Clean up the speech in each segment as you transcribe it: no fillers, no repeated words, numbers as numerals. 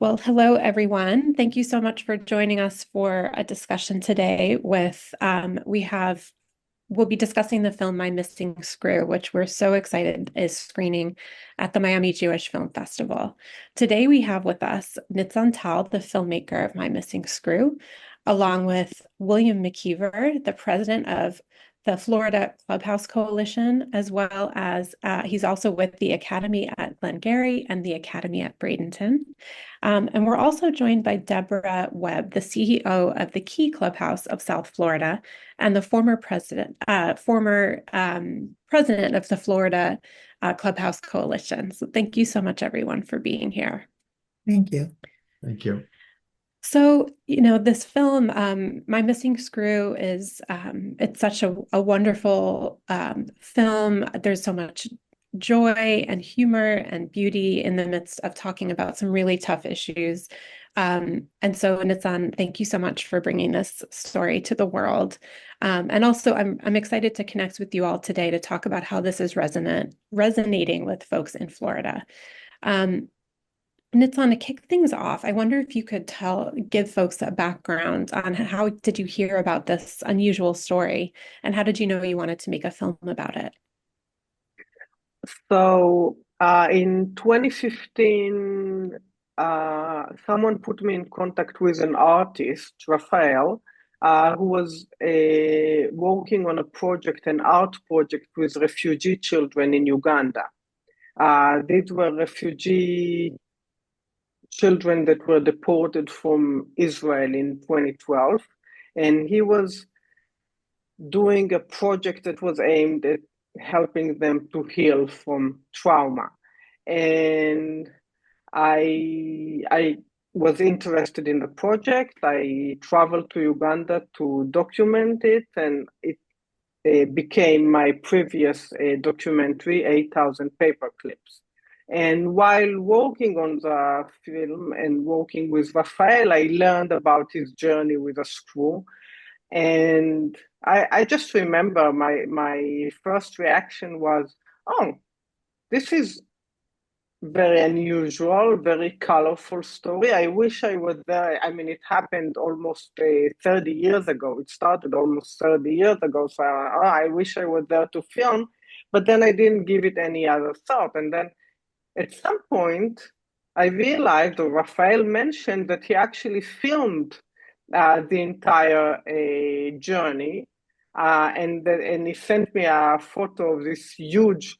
Well, hello, everyone. Thank you so much for joining us for a discussion today we'll be discussing the film My Missing Screw, which we're so excited is screening at the Miami Jewish Film Festival. Today we have with us Nitsan Tal, the filmmaker of My Missing Screw, along with William McKeever, the president of the Florida Clubhouse Coalition, as well as he's also with the Academy at Glengarry and the Academy at Bradenton. And we're also joined by Debra Webb, the CEO of the Key Clubhouse of South Florida and the former president of the Florida Clubhouse Coalition. So thank you so much, everyone, for being here. Thank you. Thank you. So, this film, My Missing Screw, it's such a wonderful film. There's so much joy and humor and beauty in the midst of talking about some really tough issues. And so, Nitsan, thank you so much for bringing this story to the world. And also, I'm excited to connect with you all today to talk about how this is resonating with folks in Florida. Nitsan, to kick things off, I wonder if you could give folks a background on how did you hear about this unusual story, and how did you know you wanted to make a film about it? So in 2015, someone put me in contact with an artist, Raphael, who was working on an art project with refugee children in Uganda. These were refugee children that were deported from Israel in 2012. And he was doing a project that was aimed at helping them to heal from trauma. And I was interested in the project. I traveled to Uganda to document it, and it became my previous documentary, 8,000 paper clips. And while working on the film and working with Raphael, I learned about his journey with a screw. And I just remember my first reaction was, oh, this is very unusual, very colorful story. I wish I was there. I mean, it happened almost 30 years ago. It started almost 30 years ago. So I wish I was there to film, but then I didn't give it any other thought. And then at some point, I realized, or Raphael mentioned, that he actually filmed the entire journey. And he sent me a photo of this huge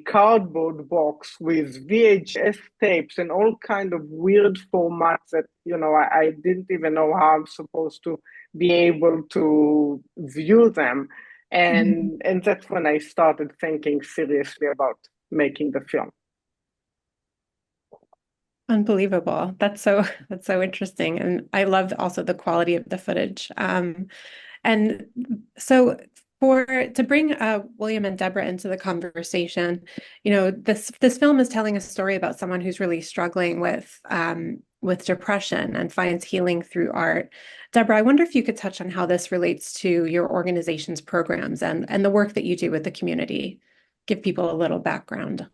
cardboard box with VHS tapes and all kind of weird formats that, I didn't even know how I'm supposed to be able to view them. And that's when I started thinking seriously about making the film. Unbelievable. That's so interesting. And I loved also the quality of the footage. And so to bring William and Debra into the conversation, this film is telling a story about someone who's really struggling with depression and finds healing through art. Debra, I wonder if you could touch on how this relates to your organization's programs and the work that you do with the community. Give people a little background.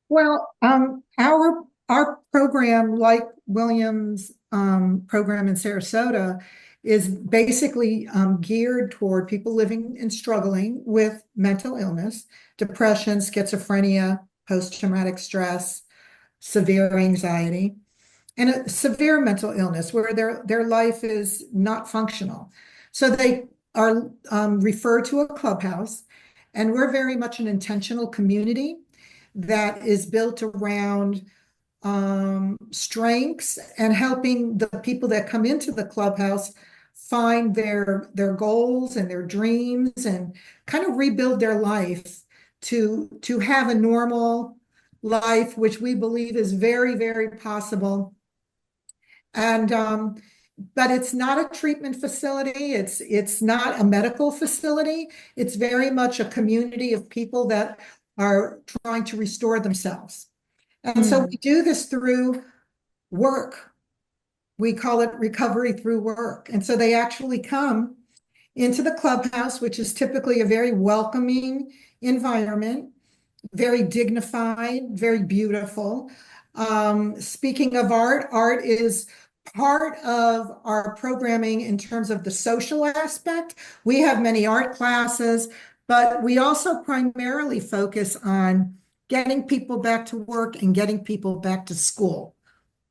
Well, our program, like William's program in Sarasota, is basically geared toward people living and struggling with mental illness, depression, schizophrenia, post-traumatic stress, severe anxiety, and a severe mental illness where their life is not functional. So they are referred to a clubhouse, and we're very much an intentional community that is built around strengths and helping the people that come into the clubhouse find their goals and their dreams and kind of rebuild their life to have a normal life, which we believe is very, very possible. And but it's not a treatment facility. It's not a medical facility. It's very much a community of people that are trying to restore themselves. And so we do this through work. We call it recovery through work. And so they actually come into the clubhouse, which is typically a very welcoming environment, very dignified, very beautiful. Speaking of art, art is part of our programming in terms of the social aspect. We have many art classes, but we also primarily focus on getting people back to work and getting people back to school.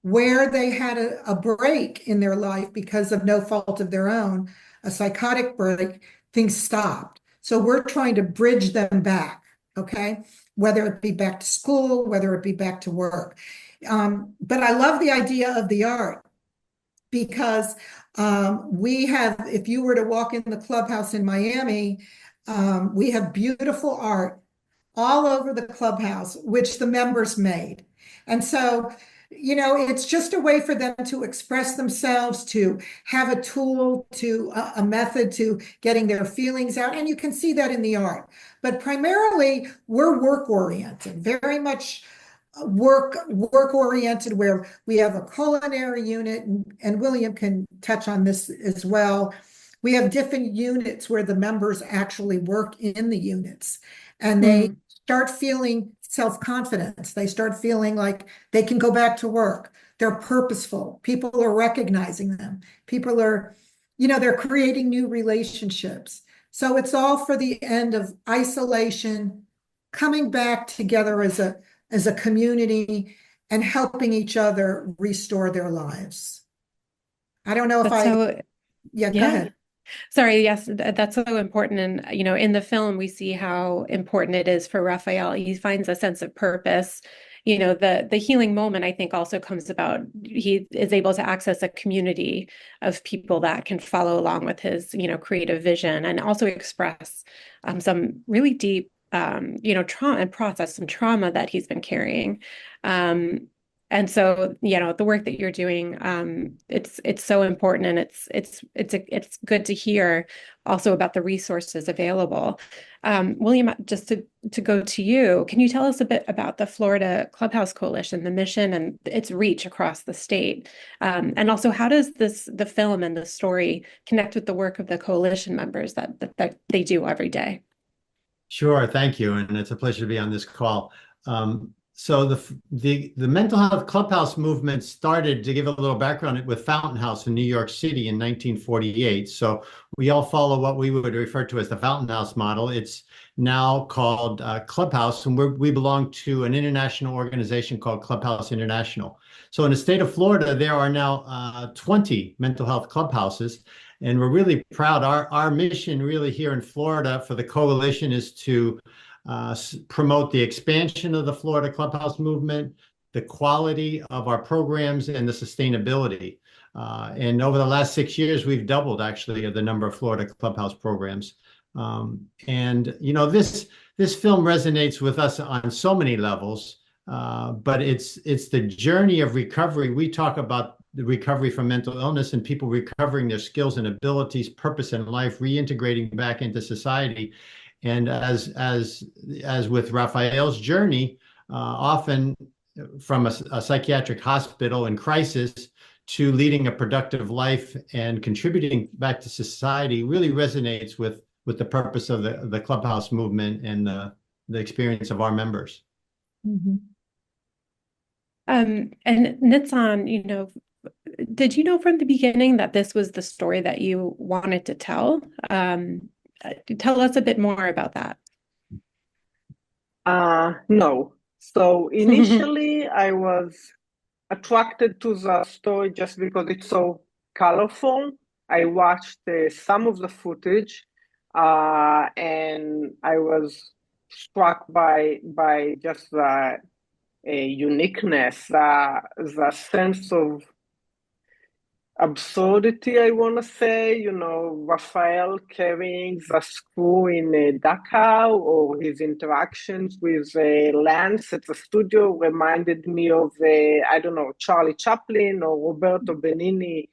Where they had a break in their life because of no fault of their own, a psychotic break, things stopped. So we're trying to bridge them back, okay? Whether it be back to school, whether it be back to work. But I love the idea of the art because we have, if you were to walk in the clubhouse in Miami, we have beautiful art all over the clubhouse, which the members made. And so, you know, it's just a way for them to express themselves, to have a tool, to a method to getting their feelings out. And you can see that in the art. But primarily, we're work oriented, very much work oriented, where we have a culinary unit, and William can touch on this as well. We have different units where the members actually work in the units, and they start feeling self-confidence. They start feeling like they can go back to work. They're purposeful. People are recognizing them. People are, you know, they're creating new relationships. So it's all for the end of isolation, coming back together as a community and helping each other restore their lives. I don't know if That's so, yeah, go yeah. ahead. Sorry, yes, that's so important. And, you know, in the film, we see how important it is for Raphael. He finds a sense of purpose. You know, the healing moment, I think, also comes about. He is able to access a community of people that can follow along with his, you know, creative vision, and also express some really deep, you know, trauma, and process some trauma that he's been carrying. And so, you know, the work that you're doing, it's so important, and it's good to hear also about the resources available. William, just to go to you, can you tell us a bit about the Florida Clubhouse Coalition, the mission and its reach across the state? And also, how does the film and the story connect with the work of the coalition members that they do every day? Sure, thank you, and it's a pleasure to be on this call. So the mental health clubhouse movement started, to give a little background, with Fountain House in New York City in 1948. So we all follow what we would refer to as the Fountain House model. It's now called Clubhouse, and we belong to an international organization called Clubhouse International. So in the state of Florida, there are now 20 mental health clubhouses. And we're really proud. Our mission really here in Florida for the coalition is to promote the expansion of the Florida Clubhouse movement, the quality of our programs, and the sustainability. And over the last 6 years, we've doubled actually the number of Florida Clubhouse programs. And you know, this film resonates with us on so many levels. But it's the journey of recovery. We talk about the recovery from mental illness and people recovering their skills and abilities, purpose in life, reintegrating back into society. And as with Raphael's journey, often from a psychiatric hospital in crisis to leading a productive life and contributing back to society, really resonates with the purpose of the Clubhouse movement and the experience of our members. Mm-hmm. And Nitsan, you know, did you know from the beginning that this was the story that you wanted to tell? Tell us a bit more about that. No. So initially, I was attracted to the story just because it's so colorful. I watched some of the footage, and I was struck by just the uniqueness, the sense of absurdity, I want to say, you know, Raphael carrying the screw in Dachau, or his interactions with Lance at the studio reminded me of, I don't know, Charlie Chaplin or Roberto Benigni.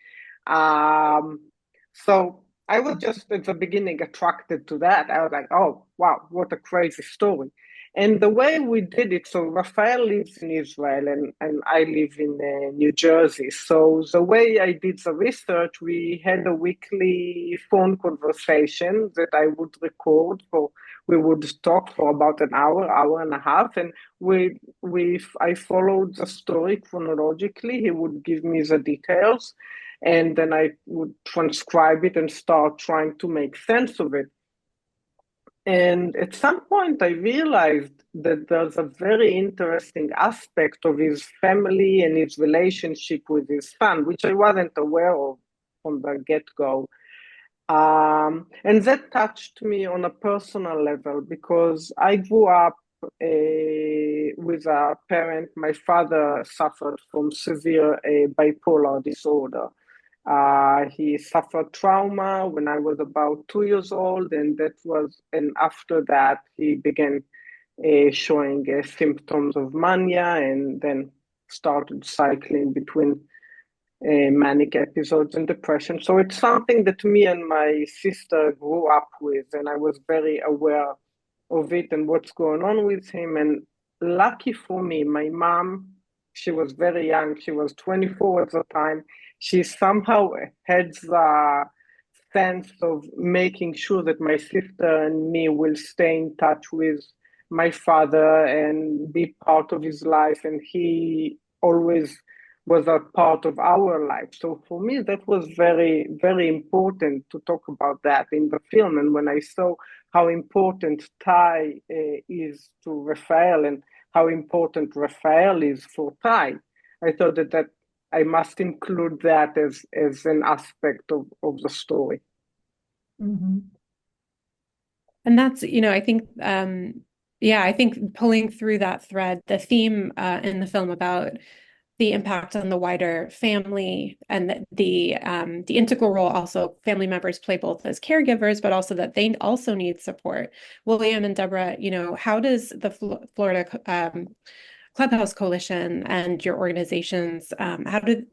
So I was just at the beginning attracted to that. I was like, oh, wow, what a crazy story. And the way we did it, so Rafael lives in Israel and I live in New Jersey. So the way I did the research, we had a weekly phone conversation that I would record for. We would talk for about an hour, hour and a half, and I followed the story chronologically. He would give me the details, and then I would transcribe it and start trying to make sense of it. And at some point, I realized that there's a very interesting aspect of his family and his relationship with his son, which I wasn't aware of from the get-go. And that touched me on a personal level because I grew up with a parent. My father suffered from severe bipolar disorder. He suffered trauma when I was about 2 years old, and after that, he began showing symptoms of mania and then started cycling between manic episodes and depression. So it's something that me and my sister grew up with, and I was very aware of it and what's going on with him. And lucky for me, my mom, she was very young, she was 24 at the time. She somehow had the sense of making sure that my sister and me will stay in touch with my father and be part of his life. And he always was a part of our life. So for me, that was very, very important to talk about that in the film. And when I saw how important Ty is to Raphael and how important Raphael is for Ty, I thought that I must include that as an aspect of the story. Mm-hmm. And that's, I think, I think pulling through that thread, the theme in the film about the impact on the wider family and the integral role also family members play both as caregivers, but also that they also need support. William and Debra, how does the Florida Clubhouse Coalition and your organizations, how do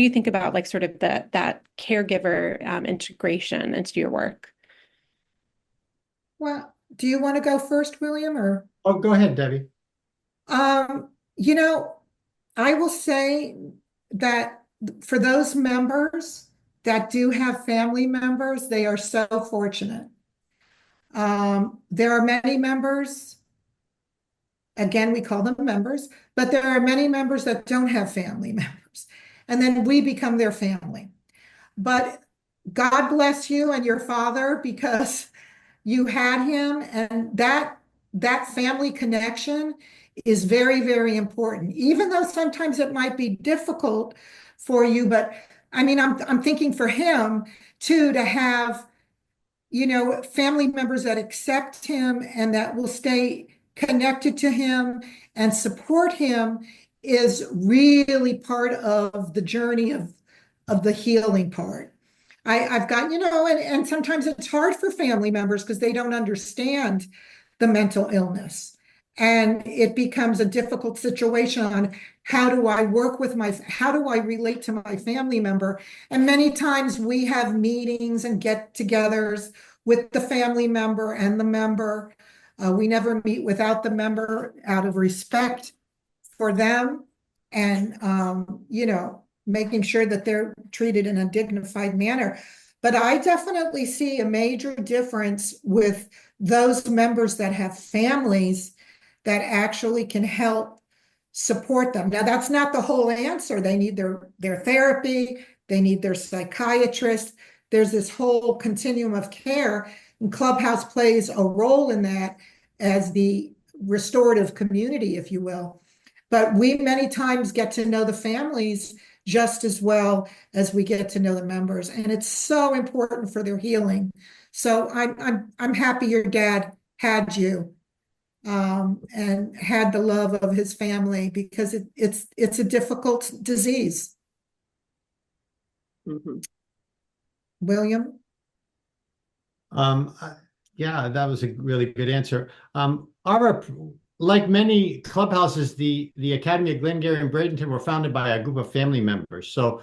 you think about like sort of that caregiver integration into your work? Well, do you want to go first, William, or? Oh, go ahead, Debbie. I will say that for those members that do have family members, they are so fortunate. There are many members, again, we call them members, but there are many members that don't have family members. And then we become their family. But God bless you and your father because you had him, and that family connection is very, very important, even though sometimes it might be difficult for you. But I mean, I'm thinking for him too, to have, family members that accept him and that will stay connected to him and support him is really part of the journey of the healing part. I've got, and sometimes it's hard for family members because they don't understand the mental illness. And it becomes a difficult situation on how do I relate to my family member? And many times we have meetings and get-togethers with the family member and the member. We never meet without the member out of respect for them and, making sure that they're treated in a dignified manner. But I definitely see a major difference with those members that have families that actually can help support them. Now, that's not the whole answer. They need their therapy, they need their psychiatrist. There's this whole continuum of care, and Clubhouse plays a role in that as the restorative community, if you will. But we many times get to know the families just as well as we get to know the members, and it's so important for their healing. So I'm happy your dad had you and had the love of his family because it's a difficult disease. Mm-hmm. William? Yeah, that was a really good answer. Like many clubhouses, the Academy of Glengarry and Bradenton were founded by a group of family members. So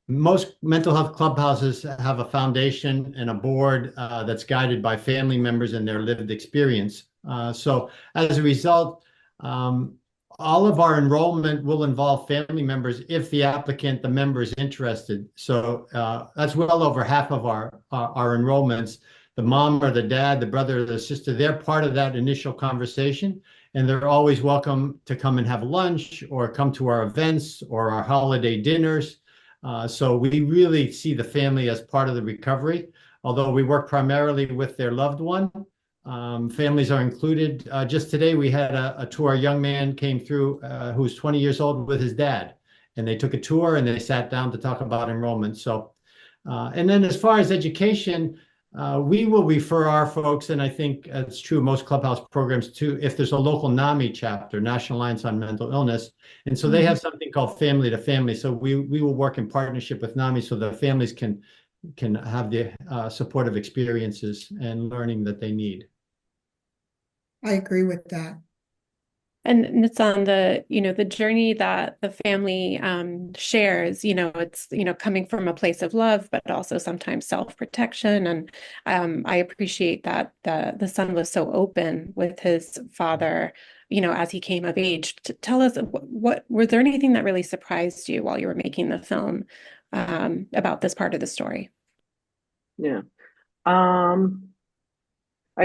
most mental health clubhouses have a foundation and a board that's guided by family members and their lived experience. So as a result, all of our enrollment will involve family members if the applicant, the member, is interested. So that's well over half of our enrollments. The mom or the dad, the brother or the sister, they're part of that initial conversation, and they're always welcome to come and have lunch or come to our events or our holiday dinners. So we really see the family as part of the recovery, although we work primarily with their loved one. Families are included. Just today, we had a tour. A young man came through who was 20 years old with his dad, and they took a tour and they sat down to talk about enrollment. So, and then as far as education, we will refer our folks, and I think it's true most Clubhouse programs too, if there's a local NAMI chapter, National Alliance on Mental Illness. And so they have something called Family to Family. So we will work in partnership with NAMI so the families can have the supportive experiences and learning that they need. I agree with that. And it's on the journey that the family shares, it's, coming from a place of love, but also sometimes self-protection. And I appreciate that the son was so open with his father, as he came of age. Tell us, what was there anything that really surprised you while you were making the film about this part of the story? Yeah. I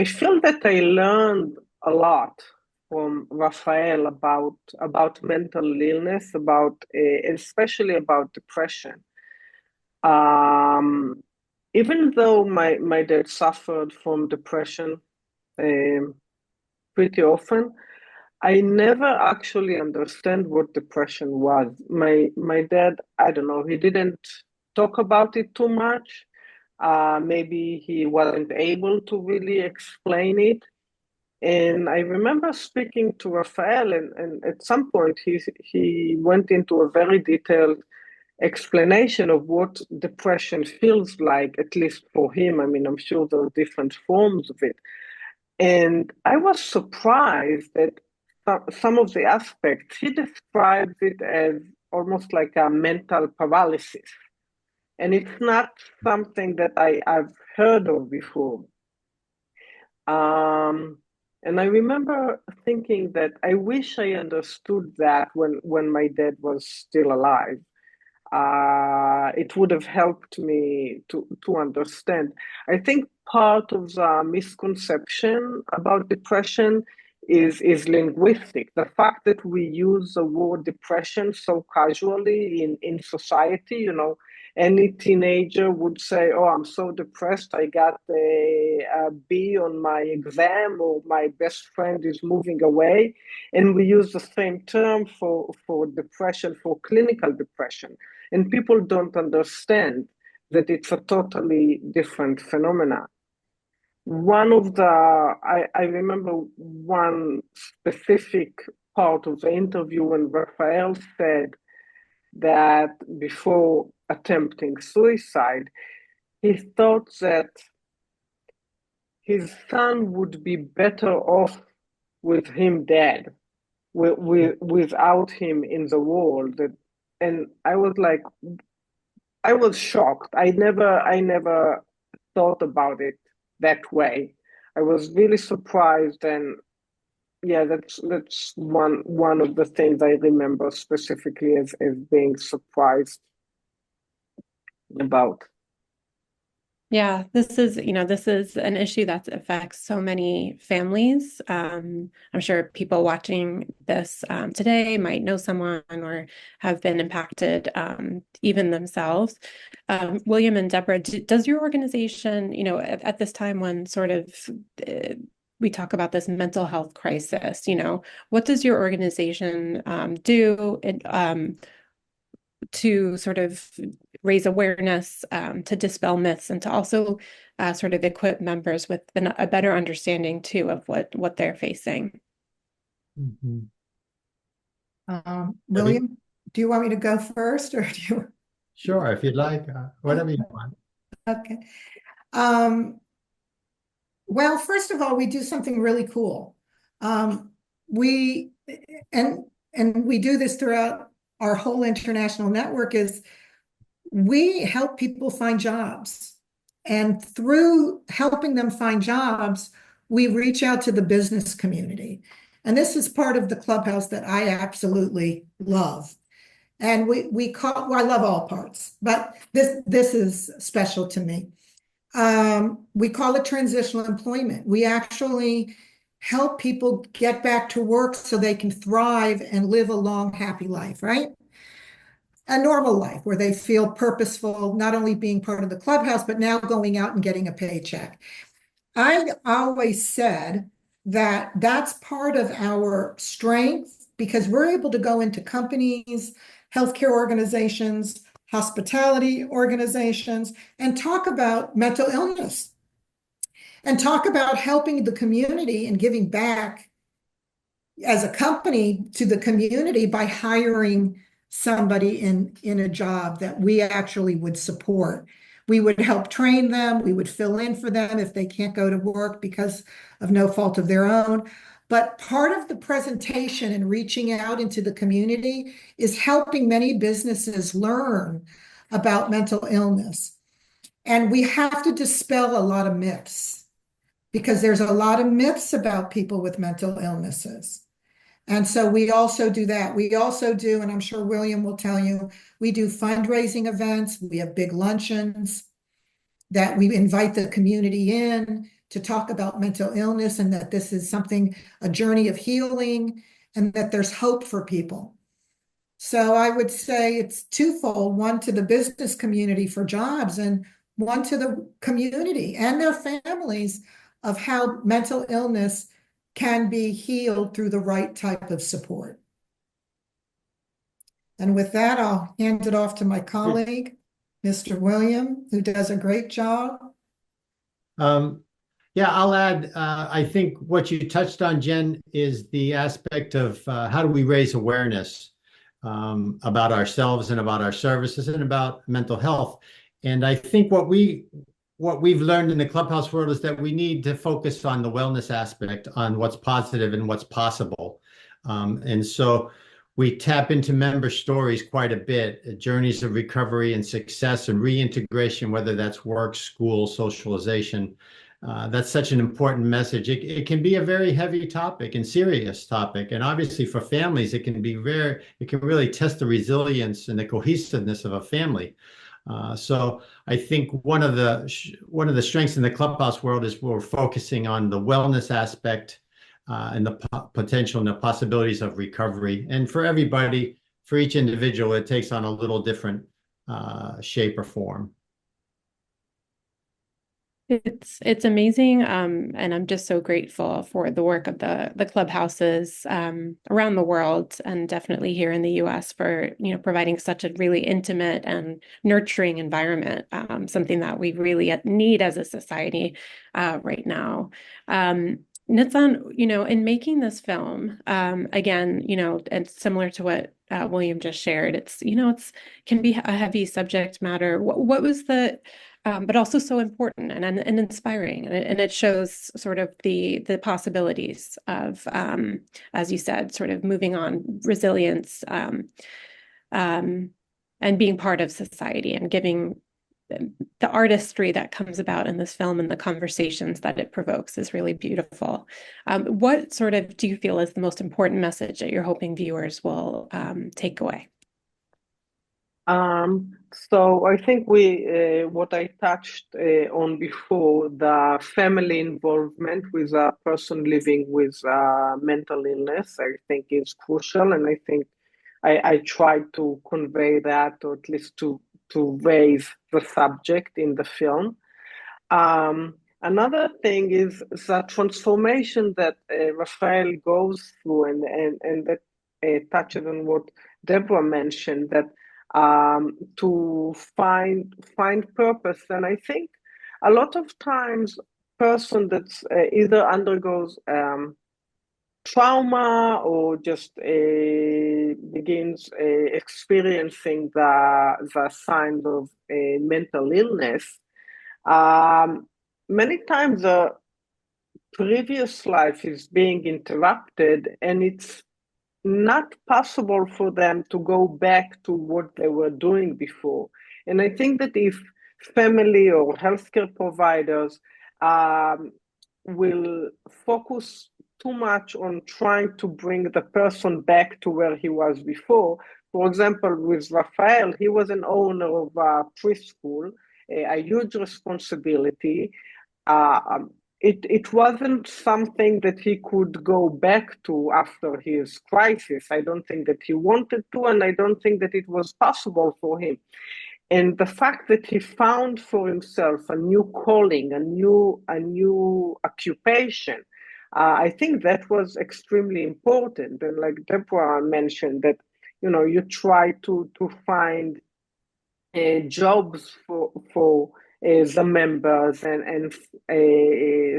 feel that I learned a lot from Raphael about mental illness, especially about depression. Even though my dad suffered from depression pretty often, I never actually understand what depression was. My dad, I don't know, he didn't talk about it too much. Maybe he wasn't able to really explain it. And I remember speaking to Raphael, and at some point he went into a very detailed explanation of what depression feels like, at least for him. I mean, I'm sure there are different forms of it. And I was surprised that some of the aspects, he describes it as almost like a mental paralysis. And it's not something that I've heard of before. And I remember thinking that I wish I understood that when my dad was still alive. It would have helped me to understand. I think part of the misconception about depression is linguistic. The fact that we use the word depression so casually in society, any teenager would say, "Oh, I'm so depressed. I got a B on my exam," or "My best friend is moving away." And we use the same term for depression, for clinical depression. And people don't understand that it's a totally different phenomena. I remember one specific part of the interview when Raphael said that before attempting suicide, he thought that his son would be better off with him dead, without him in the world. And I was like, I was shocked. I never thought about it that way. I was really surprised, and yeah, that's one of the things I remember specifically as being surprised about. Yeah, this is an issue that affects so many families. I'm sure people watching this today might know someone or have been impacted, even themselves. William and Deborah, does your organization, at this time when sort of we talk about this mental health crisis, what does your organization do to sort of raise awareness, to dispel myths, and to also sort of equip members with a better understanding too of what they're facing? William, do you want me to go first, or do you? Sure, if you'd like, whatever you want. Okay. Well, first of all, we do something really cool. We do this throughout our whole international network. Is we help people find jobs, and through helping them find jobs, we reach out to the business community. And this is part of the Clubhouse that I absolutely love. And we call, well, I love all parts, but this is special to me. We call it transitional employment. We actually help people get back to work so they can thrive and live a long, happy life, right? A normal life where they feel purposeful, not only being part of the Clubhouse, but now going out and getting a paycheck. I always said that that's part of our strength because we're able to go into companies, healthcare organizations, hospitality organizations, and talk about mental illness and talk about helping the community and giving back as a company to the community by hiring somebody in a job that we actually would support. We would help train them. We would fill in for them if they can't go to work because of no fault of their own. But part of the presentation and reaching out into the community is helping many businesses learn about mental illness. And we have to dispel a lot of myths because there's a lot of myths about people with mental illnesses. And so we also do that. We also do, and I'm sure William will tell you, we do fundraising events. We have big luncheons that we invite the community in to talk about mental illness and that this is something, a journey of healing, and that there's hope for people. So I would say it's twofold, one to the business community for jobs and one to the community and their families of how mental illness can be healed through the right type of support. And with that, I'll hand it off to my colleague, Mr. William, who does a great job. Yeah, I'll add, I think what you touched on, Jen, is the aspect of how do we raise awareness about ourselves and about our services and about mental health. And I think what we've learned in the Clubhouse world is that we need to focus on the wellness aspect, on what's positive and what's possible. And so we tap into member stories quite a bit, journeys of recovery and success and reintegration, whether that's work, school, socialization. That's such an important message. It can be a very heavy topic and serious topic. And obviously for families, it can really test the resilience and the cohesiveness of a family. So I think one of the strengths in the Clubhouse world is we're focusing on the wellness aspect and the potential and the possibilities of recovery. And for everybody, for each individual, it takes on a little different shape or form. It's amazing, and I'm just so grateful for the work of the clubhouses around the world, and definitely here in the U.S. for providing such a really intimate and nurturing environment, something that we really need as a society right now. Nitsan, in making this film, again, and similar to what William just shared, it's can be a heavy subject matter. What was the but also so important and inspiring, and it shows sort of the possibilities of, as you said, sort of moving on, resilience, and being part of society, and giving the artistry that comes about in this film and the conversations that it provokes is really beautiful. What sort of do you feel is the most important message that you're hoping viewers will take away? So I think what I touched on before, the family involvement with a person living with mental illness, I think is crucial, and I think I tried to convey that, or at least to raise the subject in the film. Another thing is the transformation that Raphael goes through, and that touches on what Debra mentioned, that to find purpose. And I think a lot of times person that's either undergoes trauma or just begins experiencing the signs of mental illness, many times the previous life is being interrupted, and it's not possible for them to go back to what they were doing before. And I think that if family or healthcare providers will focus too much on trying to bring the person back to where he was before. For example, with Raphael, he was an owner of a preschool, a huge responsibility. It wasn't something that he could go back to after his crisis. I don't think that he wanted to, and I don't think that it was possible for him. And the fact that he found for himself a new calling, a new occupation, I think that was extremely important. And like Deborah mentioned, that you try to find jobs for the members, and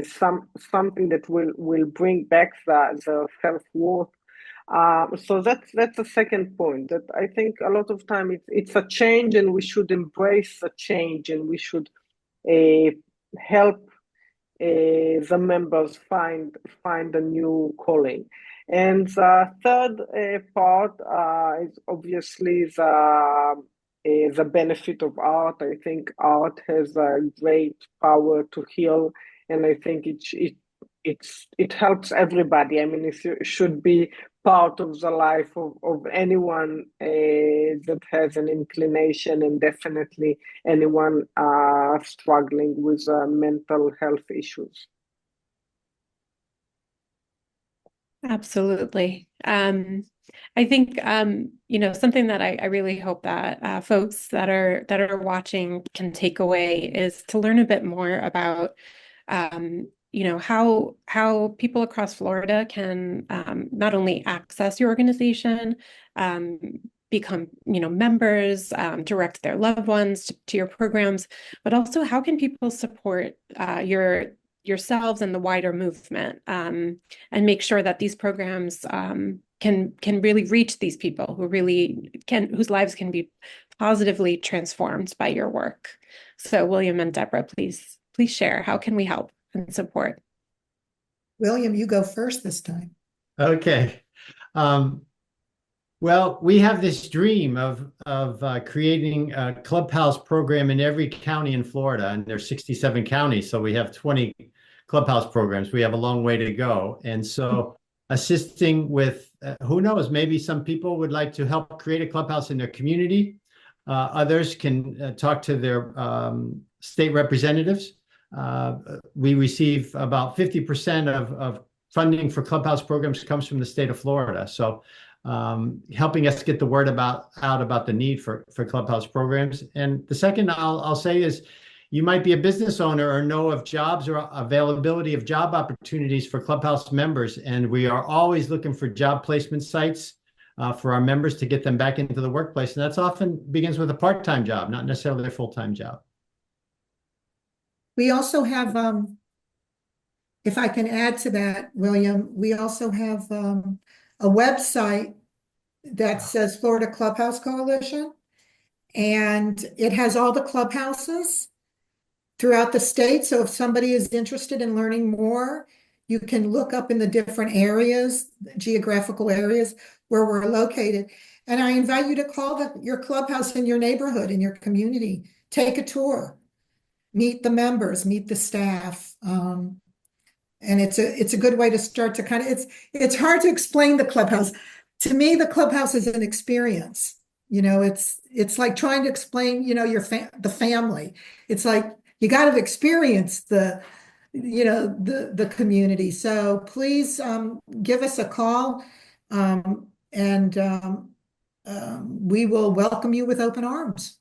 something that will bring back the self-worth. So that's the second point, that I think a lot of time it's a change, and we should embrace the change, and we should help the members find a new calling. And the third part is obviously the benefit of art. I think art has a great power to heal, and I think it helps everybody. I mean, it should be part of the life of anyone that has an inclination, and definitely anyone struggling with mental health issues. Absolutely. I think something that I really hope that folks that are watching can take away is to learn a bit more about how people across Florida can not only access your organization, become members, direct their loved ones to your programs, but also how can people support yourselves and the wider movement, and make sure that these programs can really reach these people whose lives can be positively transformed by your work. So William and Deborah, please share. How can we help and support? William, you go first this time. Okay. Well, we have this dream of creating a Clubhouse program in every county in Florida, and there's 67 counties, so we have 20 Clubhouse programs. We have a long way to go. And so assisting with, who knows, maybe some people would like to help create a Clubhouse in their community. Others can talk to their state representatives. We receive about 50% of funding for Clubhouse programs comes from the state of Florida. So helping us get the word out about the need for Clubhouse programs. And the second I'll say is, you might be a business owner or know of jobs or availability of job opportunities for Clubhouse members. And we are always looking for job placement sites for our members to get them back into the workplace. And that's often begins with a part-time job, not necessarily a full-time job. We also have, if I can add to that, William, we also have a website that says Florida Clubhouse Coalition, and it has all the clubhouses throughout the state. So if somebody is interested in learning more, you can look up in the different areas, geographical areas where we're located. And I invite you to call your clubhouse in your neighborhood, in your community, take a tour, meet the members, meet the staff. And it's a good way to start to it's hard to explain the clubhouse. To me, the clubhouse is an experience. It's like trying to explain, the family. It's like, you got to experience the community. So please give us a call, and we will welcome you with open arms.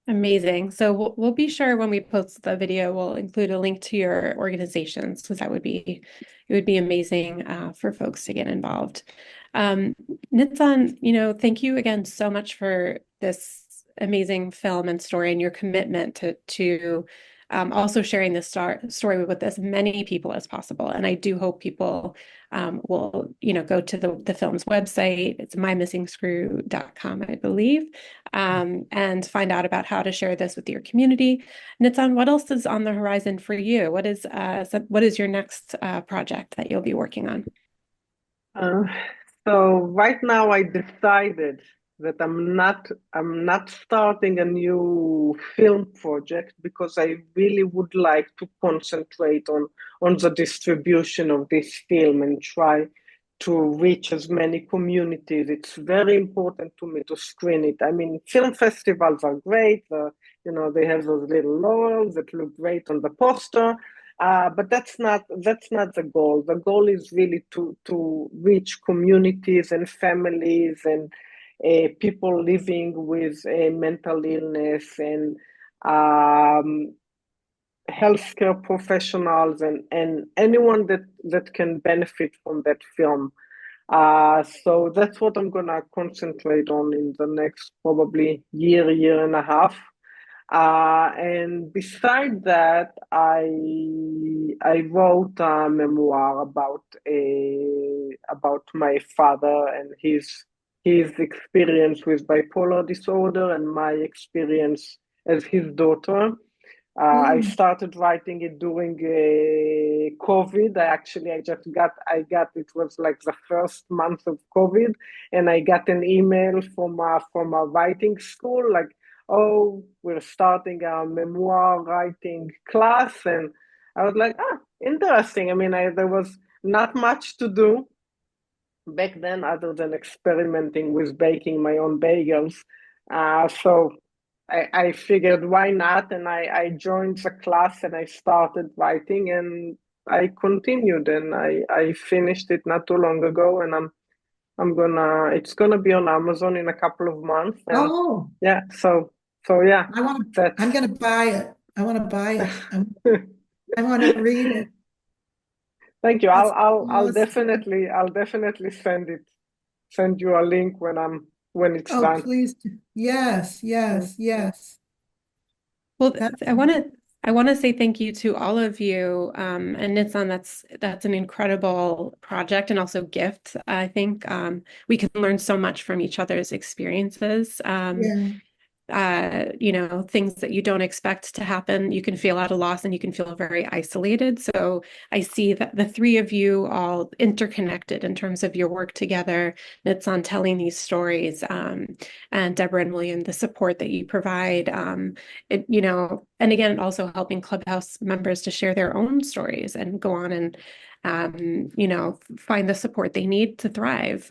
Amazing. So we'll be sure when we post the video, we'll include a link to your organizations, because it would be amazing for folks to get involved. Nitsan, thank you again so much for this amazing film and story, and your commitment to also sharing this story with as many people as possible. And I do hope people will, go to the film's website. It's mymissingscrew.com, I believe, and find out about how to share this with your community. Nitsan, what else is on the horizon for you? What is your next project that you'll be working on? So right now I decided that I'm not starting a new film project because I really would like to concentrate on the distribution of this film and try to reach as many communities. It's very important to me to screen it. I mean, film festivals are great. They have those little laurels that look great on the poster. But that's not the goal. The goal is really to reach communities and families and people living with mental illness and healthcare professionals and anyone that can benefit from that film. So that's what I'm gonna concentrate on in the next probably year and a half. And beside that, I wrote a memoir about my father and his experience with bipolar disorder and my experience as his daughter. I started writing it during COVID. I got it was like the first month of COVID, and I got an email from a writing school like, oh, we're starting a memoir writing class, and I was like, interesting. I mean, there was not much to do back then other than experimenting with baking my own bagels. So I figured why not, and I joined the class and I started writing and I continued and I finished it not too long ago, and it's gonna be on Amazon in a couple of months. And Oh, yeah, so yeah, I'm gonna buy it. I want to buy it. I want to read it. Thank you. That's I'll awesome. definitely send you a link when it's Oh, done. please. Yes, yes, yes. Well, That's I want to say thank you to all of you, and Nitsan. That's an incredible project and also gift. I think we can learn so much from each other's experiences. yeah. Things that you don't expect to happen. You can feel at a loss and you can feel very isolated. So I see that the three of you all interconnected in terms of your work together. It's on telling these stories, and Deborah and William, the support that you provide. And again, also helping Clubhouse members to share their own stories and go on and find the support they need to thrive.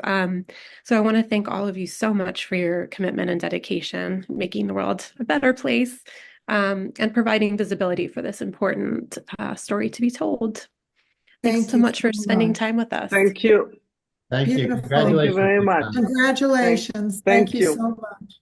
So I want to thank all of you so much for your commitment and dedication, making the world a better place, and providing visibility for this important story to be told. Thanks Thank so you much for so spending much. time with us. Thank you. Thank you. Beautiful. Thank you Congratulations, very much. Nitsan. Congratulations. Thank Thank you you. so much.